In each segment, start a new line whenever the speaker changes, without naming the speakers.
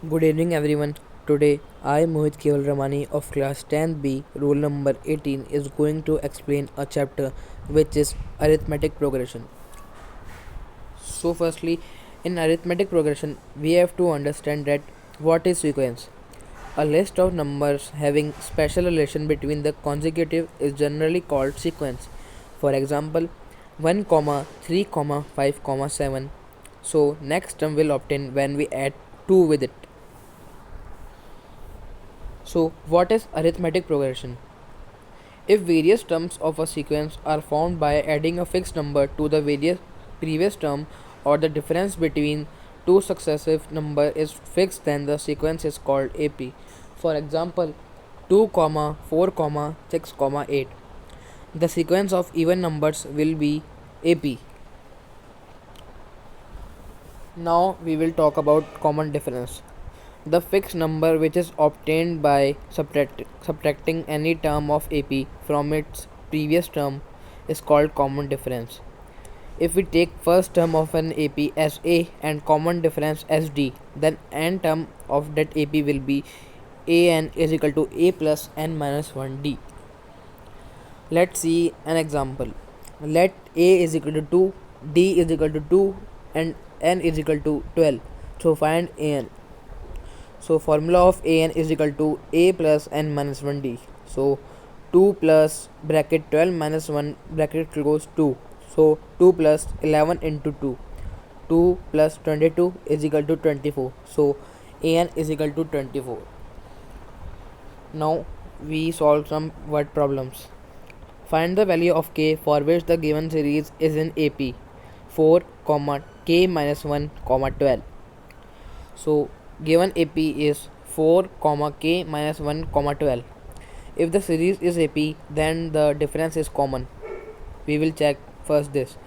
Good evening, everyone. Today, I, Mohit Keval Ramani of class 10B, rule number 18, is going to explain a chapter which is arithmetic progression. So, firstly, in arithmetic progression, we have to understand that what is sequence. A list of numbers having special relation between the consecutive is generally called sequence. For example, 1, 3, 5, 7. So, next term will obtain when we add 2 with it. So, what is arithmetic progression? If various terms of a sequence are found by adding a fixed number to the various previous term, or the difference between two successive number is fixed, then the sequence is called AP. For example, 2, 4, 6, 8. The sequence of even numbers will be AP. Now we will talk about common difference. The fixed number which is obtained by subtracting any term of AP from its previous term is called common difference. If we take first term of an AP as A and common difference as D, then n term of that AP will be an is equal to A plus n minus 1 D. Let's see an example. Let A is equal to 2, D is equal to 2 and n is equal to 12. So find an. So formula of an is equal to a plus n minus 1d. So 2 plus bracket 12 minus 1 bracket close 2. So 2 plus 11 into 2. 2 plus 22 is equal to 24. So an is equal to 24. Now we solve some word problems. Find the value of k for which the given series is in AP 4, k minus 1, 12. So given AP is 4, k minus 1, 12. If the series is AP, then the difference is common. We will check first this.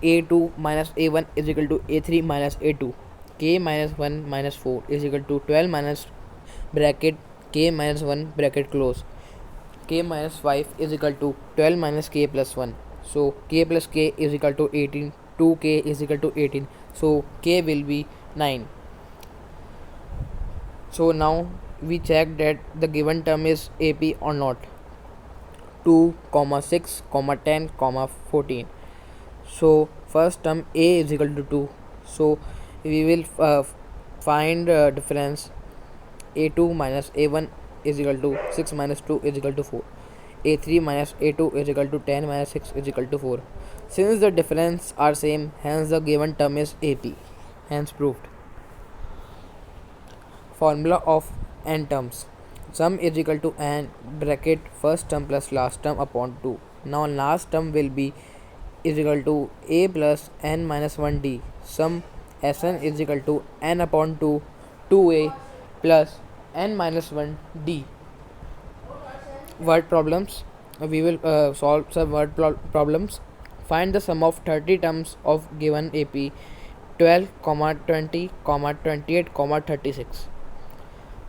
A2 minus A1 is equal to A3 minus A2. K minus 1 minus 4 is equal to 12 minus bracket k minus 1 bracket close. K minus 5 is equal to 12 minus k plus 1. So k plus k is equal to 18. 2k is equal to 18. So k will be 9. So now we check that the given term is AP or not. 2, 6, 10, 14. So first term A is equal to 2. So we will find difference. A2 minus A1 is equal to 6 minus 2 is equal to 4. A3 minus A2 is equal to 10 minus 6 is equal to 4. Since the difference are same, hence the given term is AP. Hence proved. Formula of n terms. Sum is equal to n bracket first term plus last term upon 2. Now last term will be is equal to a plus n minus 1d. Sum Sn is equal to n upon 2 2a plus n minus 1d. Word problems. We will solve some word problems. Find the sum of 30 terms of given AP 12, 20, 28, 36.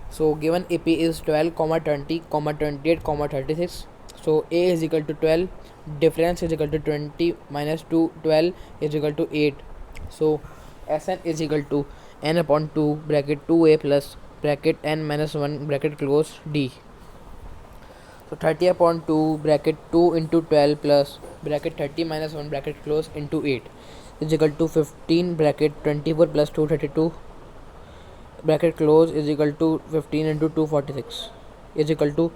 So given AP is 12, 20, 28, 36. So A is equal to 12, difference is equal to 20 minus 2, 12 is equal to 8. So Sn is equal to n upon 2 bracket 2a plus bracket n minus 1 bracket close d. So 30 upon 2 bracket 2 into 12 plus bracket 30 minus 1 bracket close into 8 is equal to 15 bracket 24 plus 232 bracket close is equal to 15 into 246 is equal to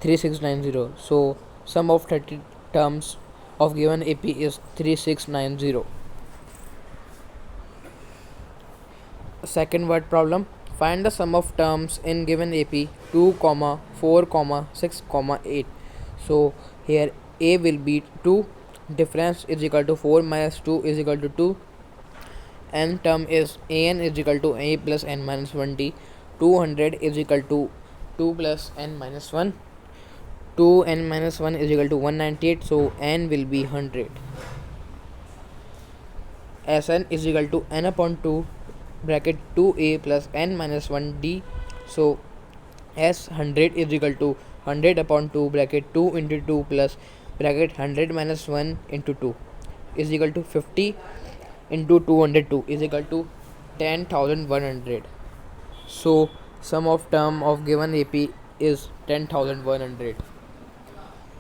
3690. So sum of 30 terms of given AP is 3690. Second word problem. Find the sum of terms in given AP 2, 4, 6, 8. So here A will be 2, difference is equal to 4 minus 2 is equal to 2. N term is an is equal to a plus n minus 1d. 200 is equal to 2 plus n minus 1. 2 n minus 1 is equal to 198. So n will be 100. Sn is equal to n upon 2 bracket 2a plus n minus 1d. So s 100 is equal to 100 upon 2 bracket 2 into 2 plus bracket 100 minus 1 into 2 is equal to 50 into 202 is equal to 10,100. So sum of term of given AP is 10,100.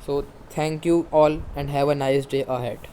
So thank you all and have a nice day ahead.